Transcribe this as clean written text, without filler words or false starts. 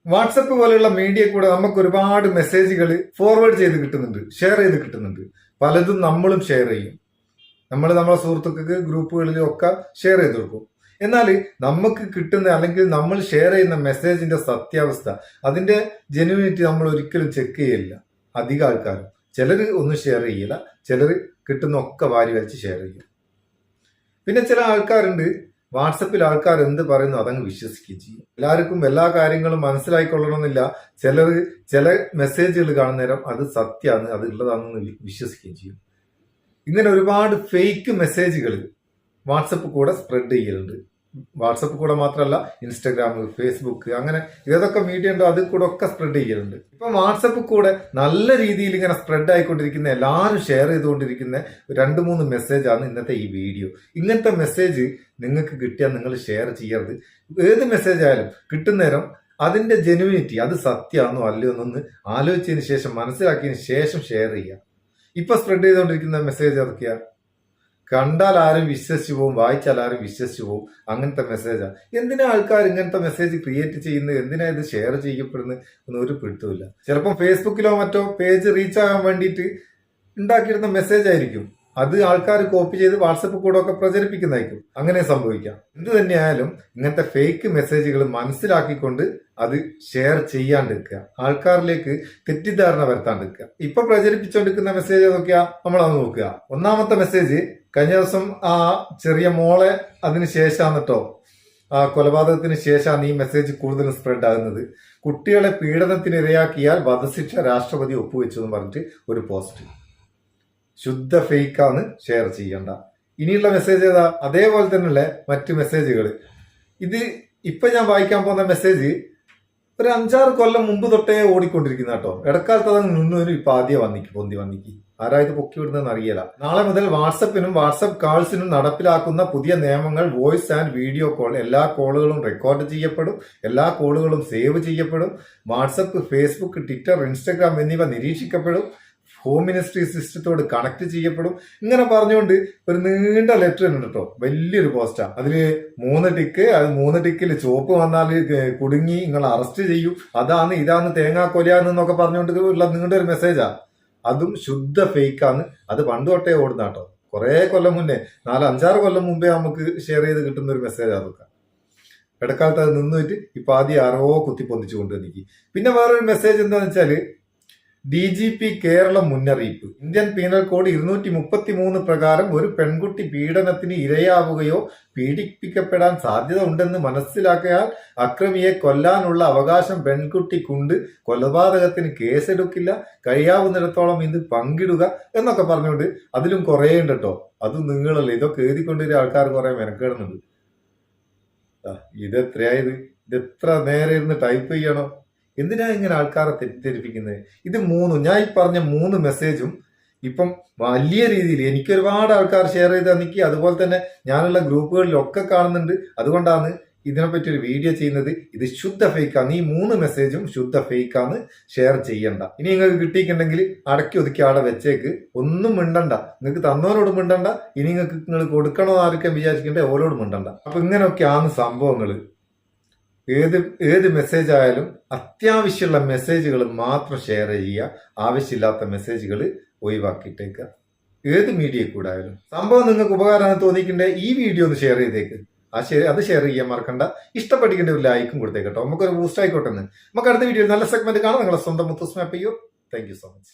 WhatsApp പോലെയുള്ള media കൂടെ നമുക്ക് ഒരുപാട് മെസ്സേജുകൾ ഫോർവേഡ് ചെയ്ത് കിട്ടുന്നുണ്ട്, ഷെയർ ചെയ്ത് കിട്ടുന്നുണ്ട്. പലതും നമ്മളും ഷെയർ ചെയ്യും. നമ്മളെ സുഹൃത്തുക്കൾക്ക് ഗ്രൂപ്പുകളിലും ഒക്കെ ഷെയർ ചെയ്ത് കൊടുക്കും. എന്നാൽ നമുക്ക് കിട്ടുന്ന അല്ലെങ്കിൽ നമ്മൾ ഷെയർ ചെയ്യുന്ന മെസ്സേജിന്റെ സത്യാവസ്ഥ, അതിന്റെ ജെന്യൂനിറ്റി നമ്മൾ ഒരിക്കലും ചെക്ക് ചെയ്യില്ല. അധികം ആൾക്കാരും, ചിലർ ഒന്നും ഷെയർ ചെയ്യില്ല, ചിലർ കിട്ടുന്ന ഒക്കെ വാരി വലിച്ച് ഷെയർ ചെയ്യും. പിന്നെ ചില ആൾക്കാരുണ്ട്, വാട്സപ്പിൽ ആൾക്കാർ എന്ത് പറയുന്നു അതങ്ങ് വിശ്വസിക്കുകയും ചെയ്യും. എല്ലാവർക്കും എല്ലാ കാര്യങ്ങളും മനസ്സിലായിക്കൊള്ളണമെന്നില്ല. ചില മെസ്സേജുകൾ കാണുന്ന നേരം അത് സത്യമാണ്, അത് ഉള്ളതാണെന്ന് വിശ്വസിക്കുകയും ചെയ്യും. ഇങ്ങനെ ഒരുപാട് ഫേക്ക് മെസ്സേജുകൾ വാട്സപ്പ് കൂടെ സ്പ്രെഡ് ചെയ്യലുണ്ട്. വാട്സപ്പ് കൂടെ മാത്രമല്ല, ഇൻസ്റ്റഗ്രാം, ഫേസ്ബുക്ക്, അങ്ങനെ ഏതൊക്കെ മീഡിയ ഉണ്ടോ അതിൽ കൂടെ ഒക്കെ സ്പ്രെഡ് ചെയ്യലുണ്ട്. ഇപ്പൊ വാട്സപ്പ് കൂടെ നല്ല രീതിയിൽ ഇങ്ങനെ സ്പ്രെഡ് ആയിക്കൊണ്ടിരിക്കുന്ന, എല്ലാവരും ഷെയർ ചെയ്തുകൊണ്ടിരിക്കുന്ന 2-3 മെസ്സേജാണ് ഇന്നത്തെ ഈ വീഡിയോ. ഇങ്ങനത്തെ മെസ്സേജ് നിങ്ങൾക്ക് കിട്ടിയാൽ നിങ്ങൾ ഷെയർ ചെയ്യരുത്. ഏത് മെസ്സേജ് ആയാലും കിട്ടുന്നേരം അതിന്റെ ജെന്യൂനിറ്റി, അത് സത്യമാണോ അല്ലയോ എന്നൊന്ന് ആലോചിച്ചതിന് ശേഷം, മനസ്സിലാക്കിയതിന് ശേഷം ഷെയർ ചെയ്യുക. ഇപ്പൊ സ്പ്രെഡ് ചെയ്തുകൊണ്ടിരിക്കുന്ന മെസ്സേജ് അതൊക്കെയാ. കണ്ടാൽ ആരും വിശ്വസിച്ചു പോകും, വായിച്ചാൽ ആരും വിശ്വസിച്ചു പോകും. അങ്ങനത്തെ മെസ്സേജാ. എന്തിനാ ആൾക്കാർ ഇങ്ങനത്തെ മെസ്സേജ് ക്രിയേറ്റ് ചെയ്യുന്നത്, എന്തിനാ ഇത് ഷെയർ ചെയ്യപ്പെടുന്നത് എന്ന് ഒരു പിടുത്തമില്ല. ചിലപ്പോൾ ഫേസ്ബുക്കിലോ മറ്റോ പേജ് റീച്ച് ആകാൻ വേണ്ടിയിട്ട് ഉണ്ടാക്കിയിരുന്ന മെസ്സേജ് ആയിരിക്കും. അത് ആൾക്കാർ കോപ്പി ചെയ്ത് വാട്സപ്പ് കൂടെ ഒക്കെ പ്രചരിപ്പിക്കുന്നതായിരിക്കും. അങ്ങനെ സംഭവിക്കാം. എന്ത് തന്നെയായാലും ഇങ്ങനത്തെ ഫേക്ക് മെസ്സേജുകൾ മനസ്സിലാക്കിക്കൊണ്ട് അത് ഷെയർ ചെയ്യാണ്ടിരിക്കുക, ആൾക്കാരിലേക്ക് തെറ്റിദ്ധാരണ വരുത്താണ്ടിരിക്കുക. ഇപ്പൊ പ്രചരിപ്പിച്ചുകൊണ്ടിരിക്കുന്ന മെസ്സേജ് നോക്കിയാ നമ്മളത് നോക്കുക. ഒന്നാമത്തെ മെസ്സേജ് കഴിഞ്ഞ ദിവസം ആ ചെറിയ മോളെ അതിന് ശേഷമാണ് കേട്ടോ, ആ കൊലപാതകത്തിന് ശേഷമാണ് ഈ മെസ്സേജ് കൂടുതൽ സ്പ്രെഡ് ആകുന്നത്. കുട്ടികളെ പീഡനത്തിന് ഇരയാക്കിയാൽ വധശിക്ഷ രാഷ്ട്രപതി ഒപ്പുവെച്ചു എന്ന് പറഞ്ഞിട്ട് ഒരു പോസ്റ്റ്. ശുദ്ധ ഫേക്കാണ്, ഷെയർ ചെയ്യണ്ട. ഇനിയുള്ള മെസ്സേജ് ഏതാ? അതേപോലെ തന്നെയുള്ള മറ്റ് മെസ്സേജുകൾ. ഇത് ഇപ്പൊ ഞാൻ വായിക്കാൻ പോകുന്ന മെസ്സേജ് ഒരു 5-6 കൊല്ലം മുമ്പ് തൊട്ടേ ഓടിക്കൊണ്ടിരിക്കുന്ന കേട്ടോ. ഇടക്കാലത്ത് അത് നിന്നൊരു ഇപ്പൊ ആദ്യം പൊന്തി വന്നിക്ക്. ആരായത് പൊക്കി വിടുന്നതെന്ന് അറിയില്ല. നാളെ മുതൽ വാട്സപ്പിനും വാട്സപ്പ് കാൾസിനും നടപ്പിലാക്കുന്ന പുതിയ നിയമങ്ങൾ വോയിസ് ആൻഡ് വീഡിയോ കോൾ, എല്ലാ കോളുകളും റെക്കോർഡ് ചെയ്യപ്പെടും, എല്ലാ കോളുകളും സേവ് ചെയ്യപ്പെടും. വാട്സപ്പ്, ഫേസ്ബുക്ക്, ട്വിറ്റർ, ഇൻസ്റ്റഗ്രാം എന്നിവ നിരീക്ഷിക്കപ്പെടും. ഹോം മിനിസ്ട്രി സിസ്റ്റത്തോട് കണക്ട് ചെയ്യപ്പെടും. ഇങ്ങനെ പറഞ്ഞുകൊണ്ട് ഒരു നീണ്ട ലെറ്റർ ഉണ്ട് കേട്ടോ, വലിയൊരു പോസ്റ്റാ. അതില് 3 ടിക്ക്, അത് 3 ടിക്കിൽ ചുവപ്പ് വന്നാൽ കുടുങ്ങി, നിങ്ങൾ അറസ്റ്റ് ചെയ്യും, അതാണ് ഇതാണ് തേങ്ങാക്കൊലയാന്നൊക്കെ പറഞ്ഞുകൊണ്ട് ഉള്ള നീണ്ടൊരു മെസ്സേജാ. അതും ശുദ്ധ ഫേക്കാണ്. അത് പണ്ട് തൊട്ടേ ഓടുന്ന കേട്ടോ. കുറെ കൊല്ലം മുന്നേ, 4-5-6 കൊല്ലം മുമ്പേ നമുക്ക് ഷെയർ ചെയ്ത് കിട്ടുന്ന ഒരു മെസ്സേജ് അതൊക്കെ. ഇടക്കാലത്ത് അത് നിന്നിട്ട് ഇപ്പൊ ആദ്യം ആരോ കുത്തിപ്പൊന്നിച്ചു കൊണ്ട് എനിക്ക്. പിന്നെ വേറൊരു മെസ്സേജ് എന്താണെന്ന് വെച്ചാല്, DGP കേരളം മുന്നറിയിപ്പ്. ഇന്ത്യൻ പീനൽ കോഡ് 233 പ്രകാരം ഒരു പെൺകുട്ടി പീഡനത്തിന് ഇരയാവുകയോ പീഡിപ്പിക്കപ്പെടാൻ സാധ്യത ഉണ്ടെന്ന് മനസ്സിലാക്കിയാൽ അക്രമിയെ കൊല്ലാനുള്ള അവകാശം പെൺകുട്ടിക്കുണ്ട്. കൊലപാതകത്തിന് കേസെടുക്കില്ല, കഴിയാവുന്നിടത്തോളം ഇത് പങ്കിടുക എന്നൊക്കെ പറഞ്ഞുകൊണ്ട് അതിലും കുറേ ഉണ്ട് കേട്ടോ. അത് നിങ്ങളല്ലേ ഇതൊക്കെ എഴുതിക്കൊണ്ടിരുന്ന ആൾക്കാർ കുറെ മെനക്കേടുന്നുണ്ട്. ഇതെത്രയായത്? ഇതെത്ര നേരെ ഇരുന്ന് ടൈപ്പ് ചെയ്യണോ? എന്തിനാ ഇങ്ങനെ ആൾക്കാരെ തെറ്റിദ്ധരിപ്പിക്കുന്നത്? ഇത് ഞാൻ ഈ പറഞ്ഞ 3 മെസ്സേജും ഇപ്പം വലിയ രീതിയിൽ എനിക്ക് ഒരുപാട് ആൾക്കാർ ഷെയർ ചെയ്ത് തന്നിക്ക്. അതുപോലെ തന്നെ ഞാനുള്ള ഗ്രൂപ്പുകളിലൊക്കെ കാണുന്നുണ്ട്. അതുകൊണ്ടാണ് ഇതിനെപ്പറ്റി ഒരു വീഡിയോ ചെയ്യുന്നത്. ഇത് ശുദ്ധ ഫേക്കാണ്. ഈ 3 മെസ്സേജും ശുദ്ധ ഫേക്കാണ്, ഷെയർ ചെയ്യണ്ട. ഇനി നിങ്ങൾക്ക് കിട്ടിയിട്ടുണ്ടെങ്കിൽ അടക്കി ഒതുക്കി ആടെ വെച്ചേക്ക്, ഒന്നും മിണ്ടണ്ട. നിങ്ങൾക്ക് തന്നവരോട് മിണ്ടണ്ട. ഇനി നിങ്ങൾ കൊടുക്കണോ ആർക്കും വിചാരിക്കണ്ടേ, ഓരോട് മിണ്ടണ്ട. അപ്പൊ ഇങ്ങനെയൊക്കെയാണ് സംഭവങ്ങൾ. ഏത് മെസ്സേജ് ആയാലും അത്യാവശ്യമുള്ള മെസ്സേജുകൾ മാത്രം ഷെയർ ചെയ്യുക, ആവശ്യമില്ലാത്ത മെസ്സേജുകൾ ഒഴിവാക്കിയിട്ടേക്കുക. ഏത് മീഡിയ കൂടെ ആയാലും. സംഭവം നിങ്ങൾക്ക് ഉപകാരമാണ് തോന്നിക്കണ്ടേ, ഈ വീഡിയോ ഒന്ന് ഷെയർ ചെയ്തേക്ക്. അത് ഷെയർ ചെയ്യാൻ മറക്കണ്ട. ഇഷ്ടപ്പെട്ടിക്കേണ്ട ഒരു ലൈക്കും കൊടുത്തേക്കട്ടോ, നമുക്കൊരു ബൂസ്റ്റ് ആയിക്കോട്ടെ. നമുക്ക് അടുത്ത വീഡിയോ നല്ല സെഗ്മെന്റ് കാണാം. നിങ്ങളെ സ്വന്തം Muthoos Meppayur. Thank you so much.